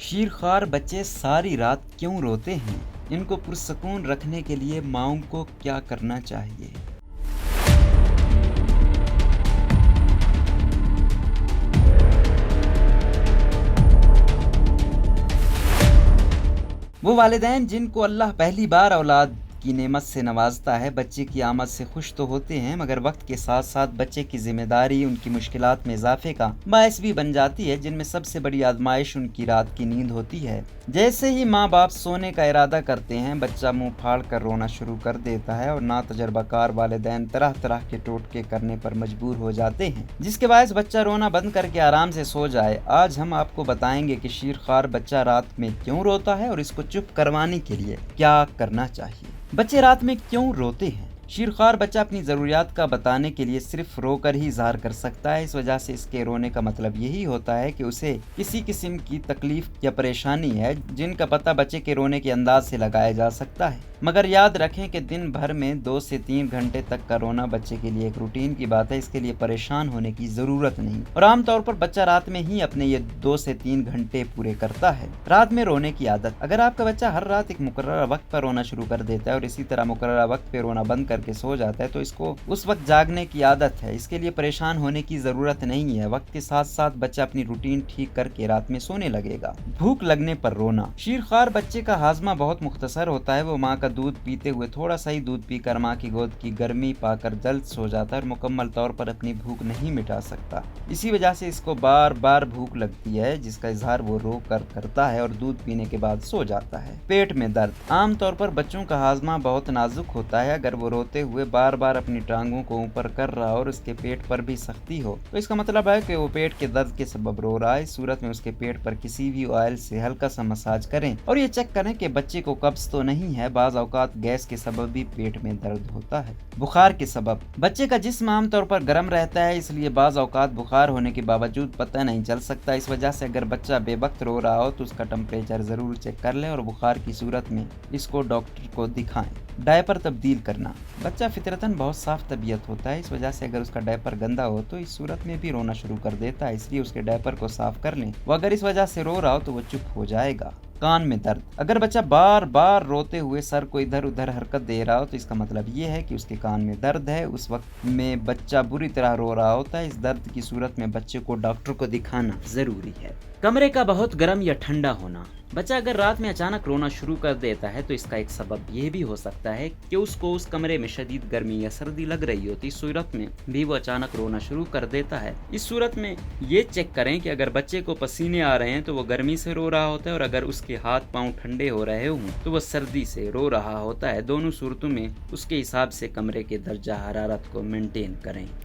شیرخوار بچے ساری رات کیوں روتے ہیں؟ ان کو پرسکون رکھنے کے لیے ماؤں کو کیا کرنا چاہیے؟ وہ والدین جن کو اللہ پہلی بار اولاد کی نعمت سے نوازتا ہے بچے کی آمد سے خوش تو ہوتے ہیں، مگر وقت کے ساتھ ساتھ بچے کی ذمہ داری ان کی مشکلات میں اضافے کا باعث بھی بن جاتی ہے، جن میں سب سے بڑی آزمائش ان کی رات کی نیند ہوتی ہے۔ جیسے ہی ماں باپ سونے کا ارادہ کرتے ہیں، بچہ منہ پھاڑ کر رونا شروع کر دیتا ہے اور ناتجربہ کار والدین طرح طرح کے ٹوٹکے کرنے پر مجبور ہو جاتے ہیں، جس کے باعث بچہ رونا بند کر کے آرام سے سو جائے۔ آج ہم آپ کو بتائیں گے کہ شیرخوار بچہ رات میں کیوں روتا ہے اور اس کو چپ کروانے کے لیے کیا کرنا چاہیے۔ بچے رات میں کیوں روتے ہیں؟ شیرخوار بچہ اپنی ضروریات کا بتانے کے لیے صرف رو کر ہی اظہار کر سکتا ہے، اس وجہ سے اس کے رونے کا مطلب یہی ہوتا ہے کہ اسے کسی قسم کی تکلیف یا پریشانی ہے، جن کا پتہ بچے کے رونے کے انداز سے لگایا جا سکتا ہے۔ مگر یاد رکھیں کہ دن بھر میں 2 سے 3 گھنٹے تک کا رونا بچے کے لیے ایک روٹین کی بات ہے، اس کے لیے پریشان ہونے کی ضرورت نہیں، اور عام طور پر بچہ رات میں ہی اپنے یہ 2 سے 3 گھنٹے پورے کرتا ہے۔ رات میں رونے کی عادت: اگر آپ کا بچہ ہر رات ایک مقررہ وقت پر رونا شروع کر دیتا ہے اور اسی طرح مقررہ وقت پہ رونا بند کر کے سو جاتا ہے تو اس کو اس وقت جاگنے کی عادت ہے، اس کے لیے پریشان ہونے کی ضرورت نہیں ہے۔ وقت کے ساتھ ساتھ بچہ اپنی روٹین ٹھیک کر کے رات میں سونے لگے گا۔ بھوک لگنے پر رونا: شیرخوار بچے کا ہاضمہ بہت مختصر ہوتا ہے، وہ ماں کا دودھ پیتے ہوئے تھوڑا سا ہی دودھ پی کر ماں کی گود کی گرمی پا کر جلد سو جاتا ہے اور مکمل طور پر اپنی بھوک نہیں مٹا سکتا۔ اسی وجہ سے اس کو بار بار بھوک لگتی ہے، جس کا اظہار وہ رو کر کرتا ہے اور دودھ پینے کے بعد سو جاتا ہے۔ پیٹ میں درد: عام طور پر بچوں کا ہاضمہ بہت نازک ہوتا ہے، اگر وہ روتے ہوئے بار بار اپنی ٹانگوں کو اوپر کر رہا اور اس کے پیٹ پر بھی سختی ہو تو اس کا مطلب ہے کہ وہ پیٹ کے درد کے سبب رو رہا ہے۔ اس صورت میں اس کے پیٹ پر کسی بھی آئل سے ہلکا سا مساج کریں اور یہ چیک کریں کہ بچے کو قبض تو نہیں ہے۔ بعض اوقات گیس کے سبب بھی پیٹ میں درد ہوتا ہے۔ بخار کے سبب: بچے کا جسم عام طور پر گرم رہتا ہے، اس لیے بعض اوقات بخار ہونے کے باوجود پتہ نہیں چل سکتا۔ اس وجہ سے اگر بچہ بے وقت رو رہا ہو تو اس کا ٹمپریچر ضرور چیک کر لیں اور بخار کی صورت میں اس کو ڈاکٹر کو دکھائیں۔ ڈائپر تبدیل کرنا: بچہ فطرتاً بہت صاف طبیعت ہوتا ہے، اس وجہ سے اگر اس کا ڈائپر گندا ہو تو اس صورت میں بھی رونا شروع کر دیتا ہے، اس لیے اس کے ڈائپر کو صاف کر لیں۔ وہ اگر اس وجہ سے رو رہا ہو تو وہ چپ ہو جائے گا۔ کان میں درد: اگر بچہ بار بار روتے ہوئے سر کو ادھر ادھر حرکت دے رہا ہو تو اس کا مطلب یہ ہے کہ اس کے کان میں درد ہے۔ اس وقت میں بچہ بری طرح رو رہا ہوتا ہے، اس درد کی صورت میں بچے کو ڈاکٹر کو دکھانا ضروری ہے۔ کمرے کا بہت گرم یا ٹھنڈا ہونا: بچہ اگر رات میں اچانک رونا شروع کر دیتا ہے تو اس کا ایک سبب یہ بھی ہو سکتا ہے کہ اس کو اس کمرے میں شدید گرمی یا سردی لگ رہی ہوتی، اس صورت میں بھی وہ اچانک رونا شروع کر دیتا ہے۔ اس صورت میں یہ چیک کریں کہ اگر بچے کو پسینے آ رہے ہیں تو وہ گرمی سے رو رہا ہوتا ہے، اور اگر اس کے ہاتھ پاؤں ٹھنڈے ہو رہے ہوں تو وہ سردی سے رو رہا ہوتا ہے۔ دونوں صورتوں میں اس کے حساب سے کمرے کے درجہ حرارت کو مینٹین کریں۔